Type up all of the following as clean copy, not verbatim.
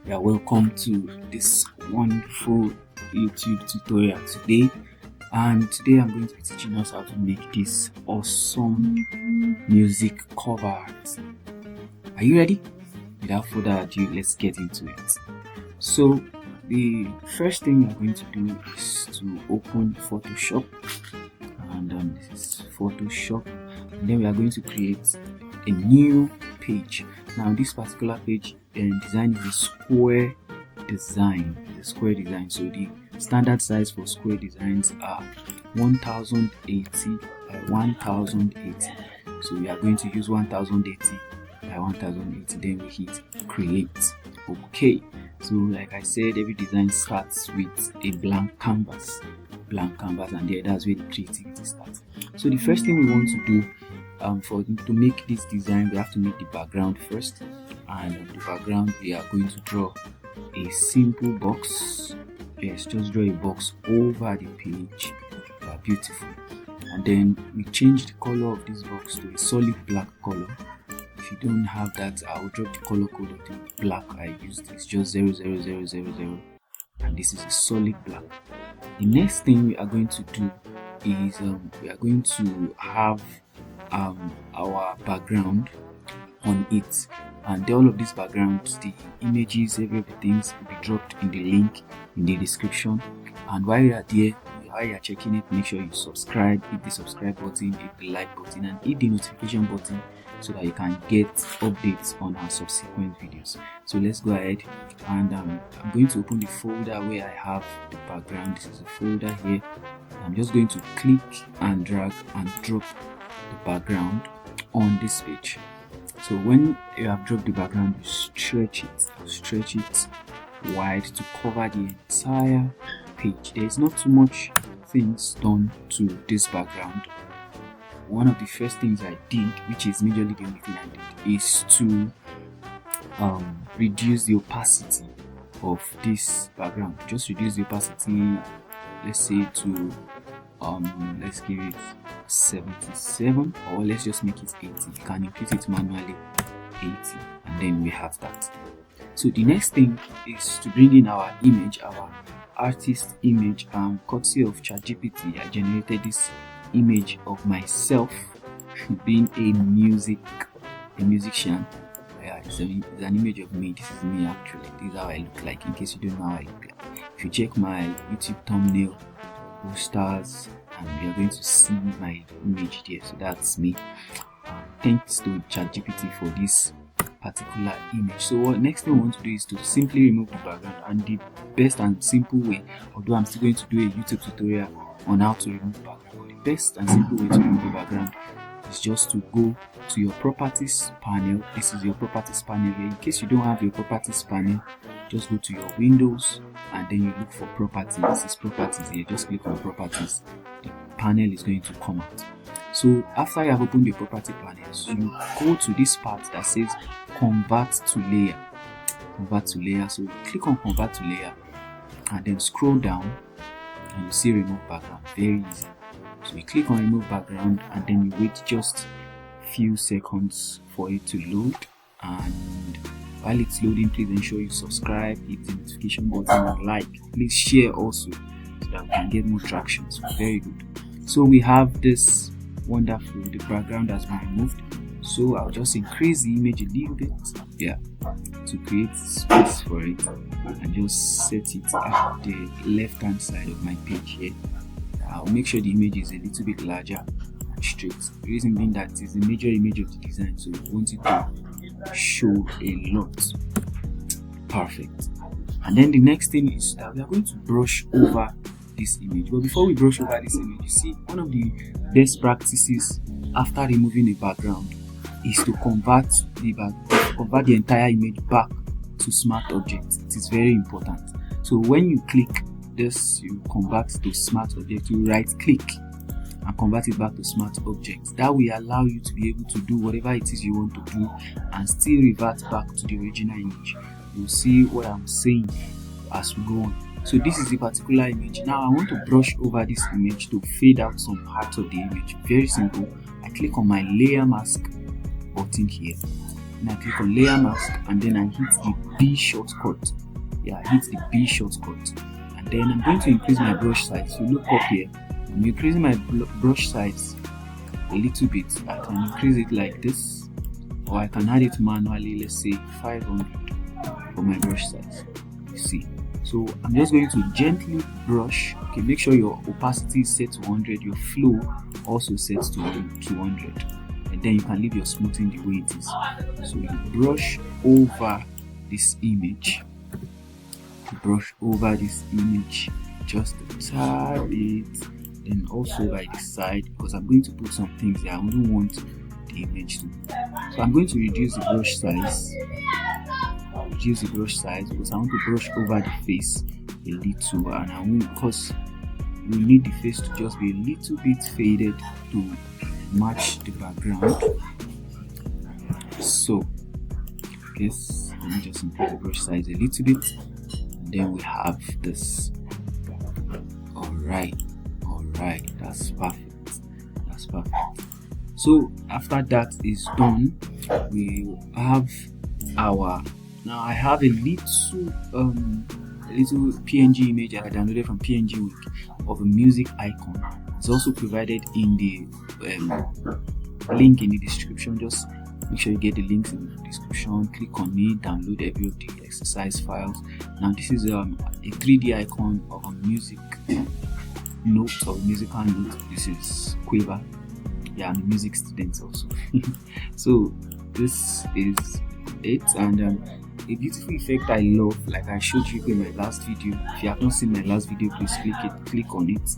You are welcome to this wonderful YouTube tutorial today, and today I'm going to be teaching us how to make this awesome music covers. Are you ready? Without further ado, let's get into it. So the first thing we're going to do is to open Photoshop, and this is Photoshop, and then we are going to create a new page. Now this particular page design is a square design. So the standard size for square designs are 1080 by 1080. So we are going to use 1080 by 1080. Then we hit create. Okay, so like I said, every design starts with a blank canvas, and there, that's where the creativity starts. So the first thing we want to do to make this design, we have to make the background first, and on the background we are going to draw a simple box. Yes, just draw a box over the page. Beautiful. And then we change the color of this box to a solid black color. If you don't have that, I'll drop the color code of the black I used. It's just 00000, and this is a solid black. The next thing we are going to do is we are going to have our background on it, and all of these backgrounds, the images, everything will be dropped in the link in the description. And while you are there, while you are checking it, make sure you subscribe, hit the subscribe button, hit the like button, and hit the notification button so that you can get updates on our subsequent videos. So let's go ahead, and I'm going to open the folder where I have the background. This is a folder here. I'm just going to click and drag and drop the background on this page. So when you have dropped the background, you stretch it wide to cover the entire page. There is not too much things done to this background. One of the first things I did, which is majorly the only thing I did, is to reduce the opacity of this background. Just reduce the opacity, let's say to let's give it 77, or let's just make it 80. You can input it manually, 80, and then we have that. So the next thing is to bring in our image, our artist image. Courtesy of ChatGPT, I generated this image of myself being a musician. Yeah, it's an image of me. This is me actually. This is how I look like, in case you don't know how I look like. If you check my YouTube thumbnail, posters, and you're going to see my image there. So that's me. Thanks to ChatGPT for this particular image. So what next thing I want to do is to simply remove the background, and the best and simple way, although I'm still going to do a YouTube tutorial on how to remove the background, but the best and simple way to remove the background is just to go to your properties panel. This is your properties panel here. In case you don't have your properties panel, just go to your windows and then you look for properties. This is properties here. Just click on properties. The panel is going to come out. So after you have opened the property panels, you go to this part that says convert to layer. So you click on convert to layer and then scroll down and you see remove background. Very easy. So you click on remove background and then you wait just few seconds for it to load, and while it's loading, please ensure you subscribe, hit the notification button, and like. Please share also so that we can get more traction. So very good. So we have this wonderful, the background has been removed. So I'll just increase the image a little bit, to create space for it, and just set it at the left hand side of my page here. I'll make sure the image is a little bit larger and straight. The reason being that it's the major image of the design, so we want it to show a lot. Perfect. And then the next thing is that we are going to brush over this image. But before we brush over this image, you see, one of the best practices after removing the background is to convert the entire image back to smart objects. It is very important. So when you click this, you convert to smart object. You right click and convert it back to smart objects. That will allow you to be able to do whatever it is you want to do and still revert back to the original image. You'll see what I'm saying as we go on. So this is the particular image. Now I want to brush over this image to fade out some parts of the image. Very simple. I click on my layer mask button here, then I click on layer mask, and then I hit the B shortcut. I hit the B shortcut, and then I'm going to increase my brush size. You look up here, I'm increasing my brush size a little bit. I can increase it like this, or I can add it manually. Let's say 500 for my brush size. You see, so I'm just going to gently brush. Okay, make sure your opacity is set to 100, your flow also sets to 200, and then you can leave your smoothing the way it is. So you brush over this image, just a tad bit, then also by the side, because I'm going to put some things there. I wouldn't want the image to move. So I'm going to reduce the brush size. Because I want to brush over the face a little, and I won't, because we need the face to just be a little bit faded to match the background. So guess let me just increase the brush size a little bit, and then we have this. Alright, that's perfect. So after that is done, we have our, now I have a little PNG image I downloaded from PNG Week of a music icon. It's also provided in the link in the description. Just make sure you get the links in the description, click on it, download every of the exercise files. Now this is a 3D icon of a music note or musical note. This is Quiver. I'm a music student also. So this is it, and a beautiful effect I love, like I showed you in my last video. If you have not seen my last video, please click on it,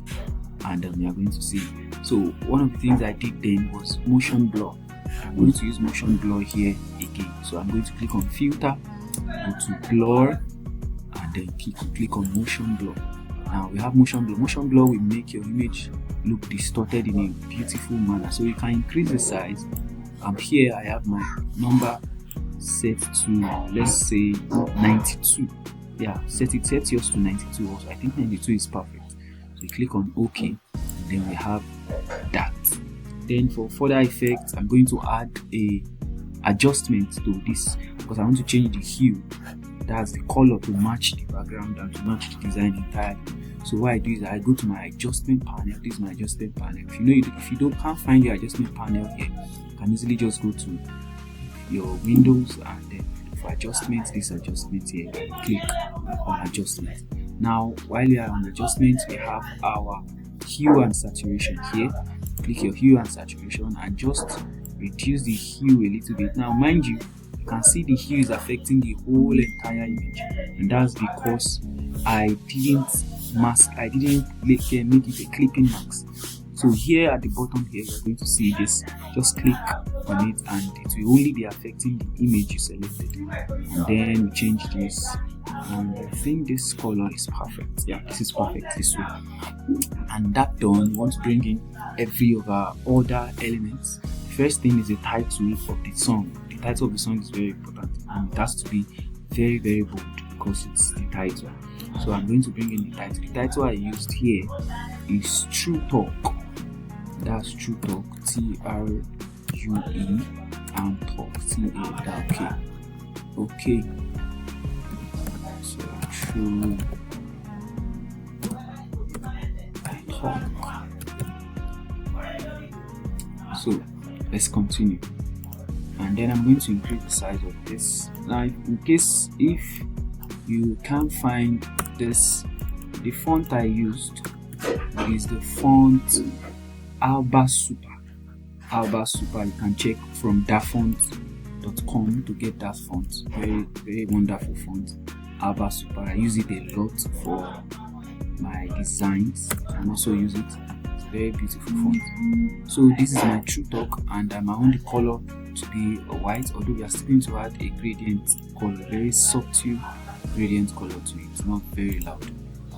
and you are going to see. So one of the things I did then was motion blur. I'm going to use motion blur here again. So I'm going to click on filter, go to blur, and then click on motion blur. Now we have motion blur. Motion blur will make your image look distorted in a beautiful manner. So you can increase the size. Here I have my number set to, let's say, 92. Set yours to 92 also. I think 92 is perfect. So you click on OK, and then we have that. Then for further effects, I'm going to add a adjustment to this, because I want to change the hue, that's the color, to match the background and to match the design entirely. So what I do is I go to my adjustment panel. This is my adjustment panel. If you can't find your adjustment panel here, you can easily just go to your windows, and then for adjustments, this adjustment here, click on adjustment. Now while you are on adjustment, we have our hue and saturation here. Click your hue and saturation and just reduce the hue a little bit. Now mind you can see the hue is affecting the whole entire image, and that's because I didn't make it a clipping mask. So here at the bottom here, you're going to see this. Just click on it, and it will only be affecting the image you selected. And then we change this, and I think this color is perfect. This is perfect this way. And that done, we want to bring in every of our other elements. The first thing is the title of the song. The title of the song is very important, and it has to be very, very bold because it's the title. So I'm going to bring in the title. The title I used here is True Talk. That's True Talk, TRUE, and Talk, TALK. Okay. So True Talk. So let's continue. And then I'm going to increase the size of this. Now, in case if you can't find this, the font I used is the font Alba Super. You can check from dafont.com to get that font. Very, very wonderful font, Alba Super. I use it a lot for my designs. I can also use it. It's a very beautiful font. So this is my True Talk, and I want the color to be white, although we are still going to add a gradient color, very subtle gradient color to it, not very loud.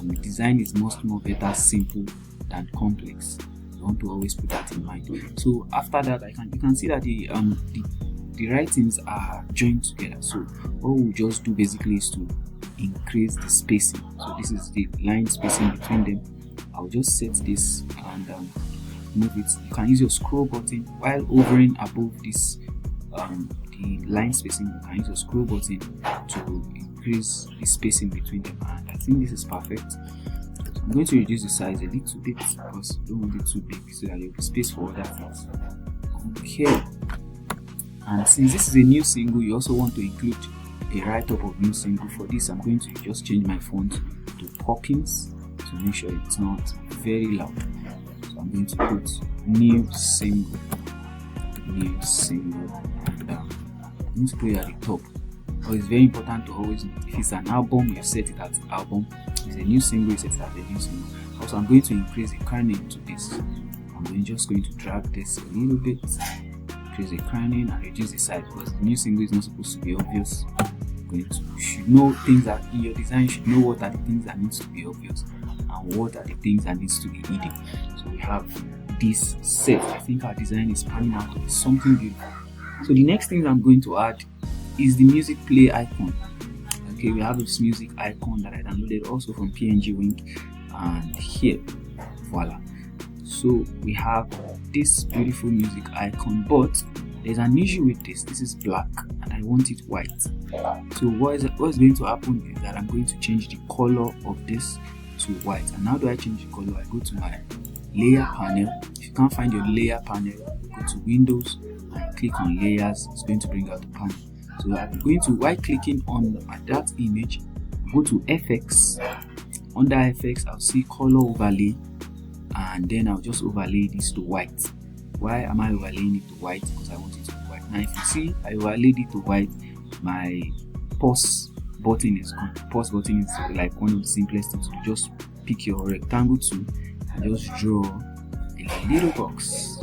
The design is much more better simple than complex. You want to always put that in mind. So after that, you can see that the writings are joined together. So what we'll just do basically is to increase the spacing. So this is the line spacing between them. I'll just set this and move it. You can use your scroll button while hovering above this the line spacing, you can use a scroll button to increase the spacing between them, and I think this is perfect. So I'm going to reduce the size a little bit because I don't want it too big so that there will be space for other things. Okay, and since this is a new single, you also want to include a write-up of new single. For this, I'm going to just change my font to Poppins to make sure it's not very loud. So I'm going to put new single, and I'm going to put it at the top. But it's very important to always know if it's an album, you set it as album. If it's a new single, you set it as a new single. Also, I'm going to increase the kerning to this. I'm just going to drag this a little bit, increase the kerning and reduce the size because the new single is not supposed to be obvious. You should know things that in your design, you should know what are the things that needs to be obvious and what are the things that needs to be hidden. So we have this set. I think our design is panning out to be something beautiful. So the next thing I'm going to add is the music play icon. Okay, we have this music icon that I downloaded also from PNG Wink, and here, voila. So we have this beautiful music icon, but there's an issue with this. This is black and I want it white. So what's going to happen is that I'm going to change the color of this to white. And how do I change the color? I go to my layer panel. If you can't find your layer panel, go to Windows and click on layers. It's going to bring out the panel. So I'm going to, while clicking on that image, go to FX. Under FX, I'll see color overlay, and then I'll just overlay this to white. Why am I overlaying it to white? Because I want it to be white. Now if you see I overlaid it to white, my pause button is gone. Pause button is like one of the simplest things to do. Just pick your rectangle tool and just draw a little box.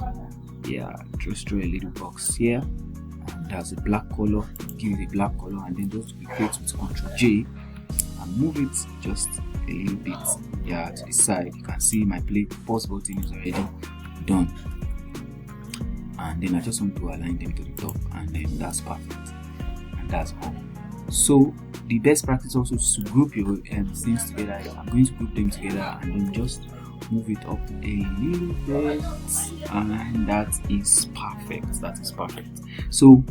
Yeah, just draw a little box here, and that's a black color. Give it a black color, and then just create with Ctrl J and move it just a little bit, yeah, to the side. You can see my pause button is already done, and then I just want to align them to the top, and then that's perfect, and that's all. So the best practice also is to group your things together. I'm going to group them together and then just move it up a little bit, and that is perfect. That is perfect. So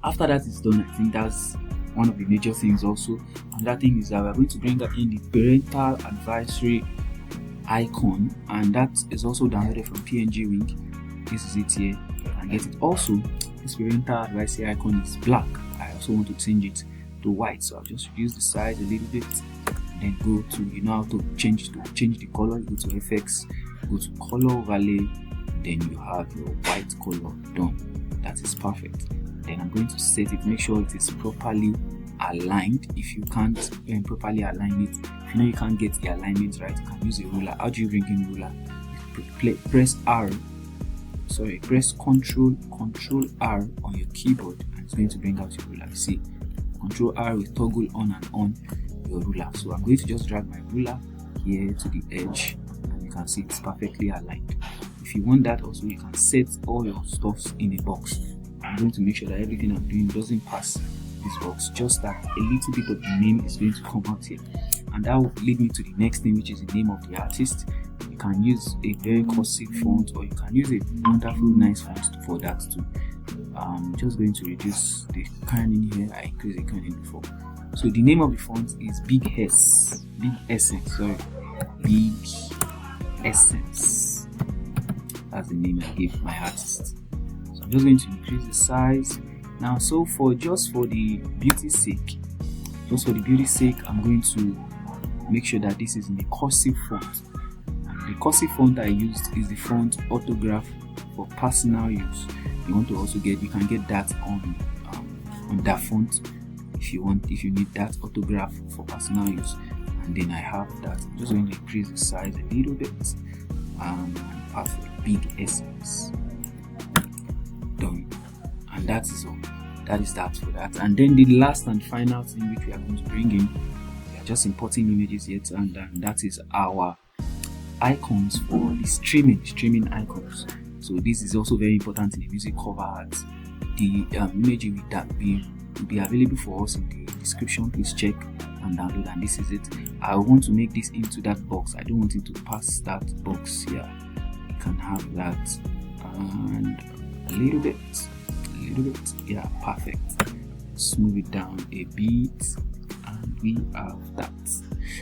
after that is done, I think that's one of the major things. Also, another thing is that we're going to bring in the parental advisory icon, and that is also downloaded from PNG Wink. This is it here. You can get it. Also, this parental advisory icon is black. I also want to change it to white, so I'll just reduce the size a little bit, and then go to, you know how to change the color. You go to FX, go to color overlay, then you have your white color done. That is perfect. Then I'm going to set it, make sure it is properly aligned. If you can't properly align it, if you know you can't get the alignment right, you can use a ruler. How do you bring in ruler? Press Control R on your keyboard, and it's going to bring out your ruler. See, Control R will toggle on and on your ruler. So I'm going to just drag my ruler here to the edge, and you can see it's perfectly aligned. If you want that also, you can set all your stuffs in a box. I'm going to make sure that everything I'm doing doesn't pass this box, just that a little bit of the name is going to come out here, and that will lead me to the next thing, which is the name of the artist. You can use a very cursive font, or you can use a wonderful nice font for that too. I'm just going to reduce the kerning here. I increased the kerning before. So the name of the font is Big Essence. That's the name I gave my artist. So I'm just going to increase the size now. So just for the beauty's sake, I'm going to make sure that this is in the cursive font. The cursive font I used is the font Autograph for personal use. You want to also you can get that on that font if you need that Autograph for personal use. And then I have that. I'm just going to increase the size a little bit, and perfect. Big Essence done, and that is all. That is that for that. And then the last and final thing which we are going to bring in, we are just importing images yet, and that is our icons for the streaming icons. So this is also very important in the music cover art. The image will be available for us in the description. Please check and download, and this is it. I want to make this into that box. I don't want it to pass that box here. You can have that, and a little bit little bit. Yeah, perfect. Smooth it down a bit, and we have that.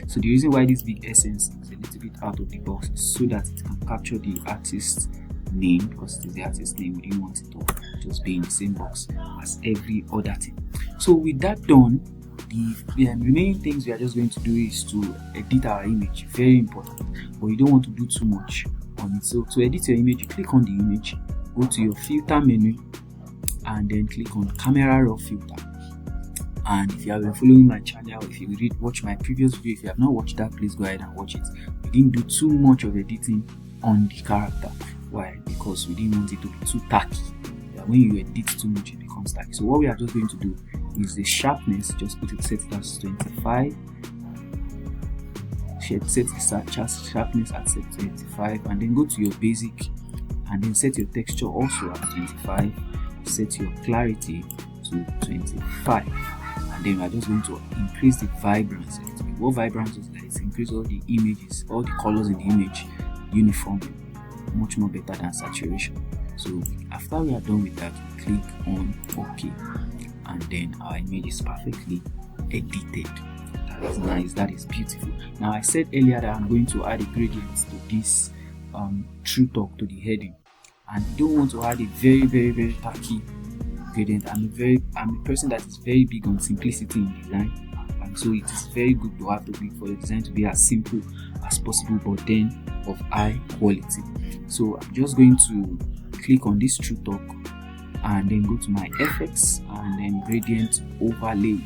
So the reason why this big essence is a little bit out of the box is so that it can capture the artist's name, because it is the artist's name. We didn't want it to just be in the same box as every other thing. So with that done, the remaining things we are just going to do is to edit our image. Very important, but you don't want to do too much on it. So to edit your image, you click on the image, go to your filter menu, and then click on camera raw filter. And if you have been following my channel, if you watch my previous video, if you have not watched that, please go ahead and watch it. We didn't do too much of editing on the character. Why? Because we didn't want it to be too tacky. Yeah, when you edit too much, it becomes tacky. So what we are just going to do is the sharpness, just set it as 25. Set the sharpness at 25, and then go to your basic, and then set your texture also at 25. Set your clarity to 25, and then we are just going to increase the vibrance a little bit. What vibrance is like? It's increase all the images, all the colors in the image uniformly, much more better than saturation. So after we are done with that, we click on OK, and then our image is perfectly edited. That is nice, that is beautiful. Now I said earlier that I'm going to add a gradient to this true talk, to the heading, and you don't want to add a very tacky gradient. I'm a person that is very big on simplicity in design, and so it is very good to have for the design to be as simple as possible, but then of high quality. So I'm just going to click on this true talk, and then go to my effects, and then gradient overlay.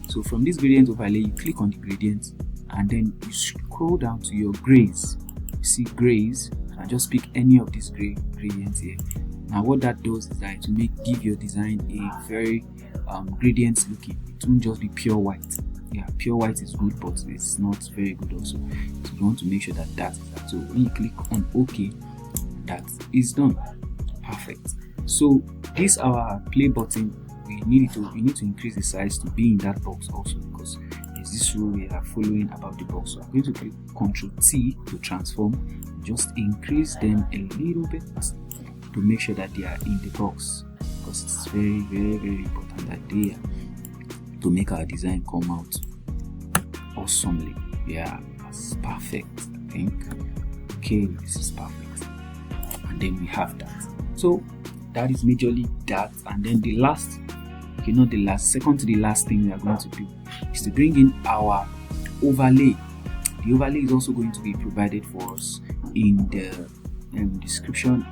So from this gradient overlay, you click on the gradient, and then you scroll down to your grays. You see grays, and just pick any of these gradients here. Now what that does is that to give your design a very gradient looking. It won't just be pure white. Yeah, pure white is good, but it's not very good also. So you want to make sure that is that. So when you click on OK, that is done. Perfect. So this our play button, we need to increase the size to be in that box also, because there's this rule we are following about the box. So I'm going to click Ctrl T to transform. Just increase them a little bit to make sure that they are in the box, because it's very important that they are, to make our design come out awesomely. Yeah, that's perfect, I think. Okay, this is perfect, and then we have that. So that is majorly that, and then the last, okay, not the last, second to the last thing we are going to do is to bring in our overlay. The overlay is also going to be provided for us in the description.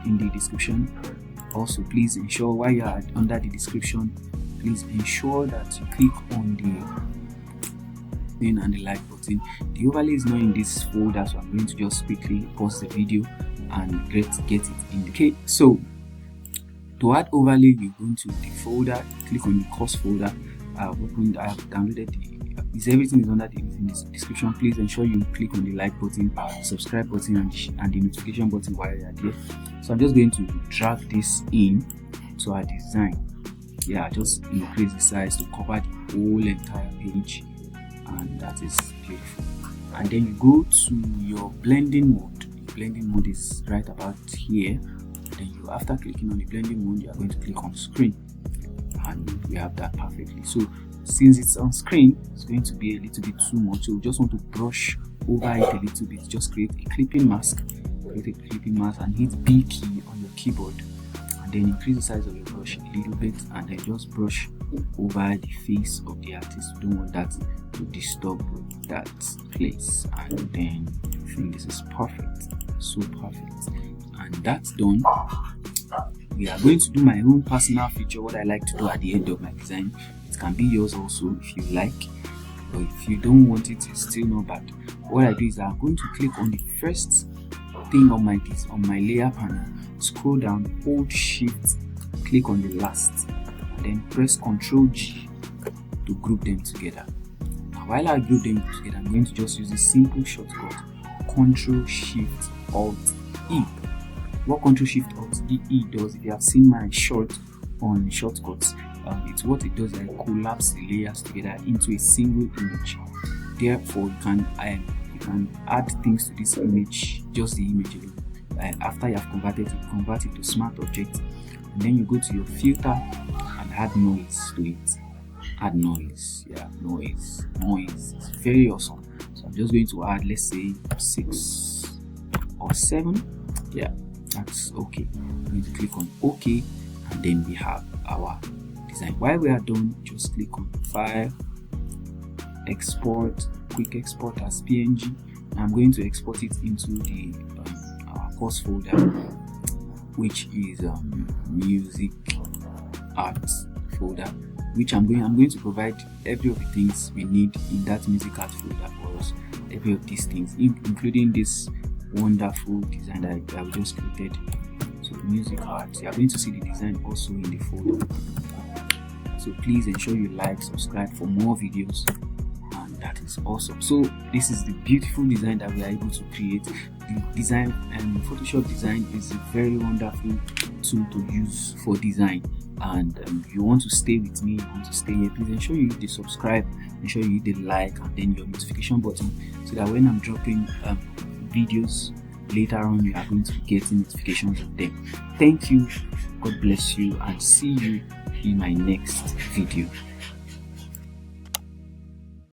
Also, please ensure while you are under the description, please ensure that you click on the thing and the like button. The overlay is not in this folder, so I'm going to just quickly pause the video and get it in the case. So to add overlay, you're going to the folder, click on the course folder. I've downloaded everything is under in the description. Please ensure you click on the like button, subscribe button, and the notification button while you are there. So I'm just going to drag this in to our design. Yeah, just increase the size to cover the whole entire page, and that is beautiful. And then you go to your blending mode. The blending mode is right about here. Then after clicking on the blending mode, you are going to click on screen, and we have that perfectly. So since it's on screen, it's going to be a little bit too much, so we just want to brush over it a little bit. Just create a clipping mask, and hit B key on your keyboard, and then increase the size of your brush a little bit, and then just brush over the face of the artist. We don't want that to disturb that place. And then I think this is perfect, so perfect, and that's done. We are going to do my own personal feature, what I like to do at the end of my design. It can be yours also if you like, but if you don't want it, it's still not bad. What I do is I'm going to click on the first thing on my layer panel, scroll down, hold shift, click on the last, and then press Ctrl G to group them together. Now while I group them together, I'm going to just use a simple shortcut, Ctrl Shift Alt E. What Ctrl Shift Alt E does, if you have seen my short on shortcuts, it's what it does, like collapse the layers together into a single image. Therefore you can add things to this image, just the image alone. After you have convert it to smart object, and then you go to your filter and add noise to it. Add noise, yeah, noise. It's very awesome. So I'm just going to add, let's say 6 or 7. Yeah, that's okay. I'm going to click on OK, and then we have our design. While we are done, just click on File, Export, Quick Export as PNG. I'm going to export it into the our course folder, which is music art folder, which I'm going to provide every of the things we need in that music art folder for us. Every of these things, including this wonderful design that we just created. So music art, you are going to see the design also in the folder. So please ensure you like, subscribe for more videos, and that is awesome. So this is the beautiful design that we are able to create. The design and Photoshop design is a very wonderful tool to use for design. And you want to stay with me, you want to stay here, please ensure you hit the subscribe, ensure you hit the like, and then your notification button, so that when I'm dropping videos later on, you are going to be getting notifications of them. Thank you, God bless you, and see you in my next video.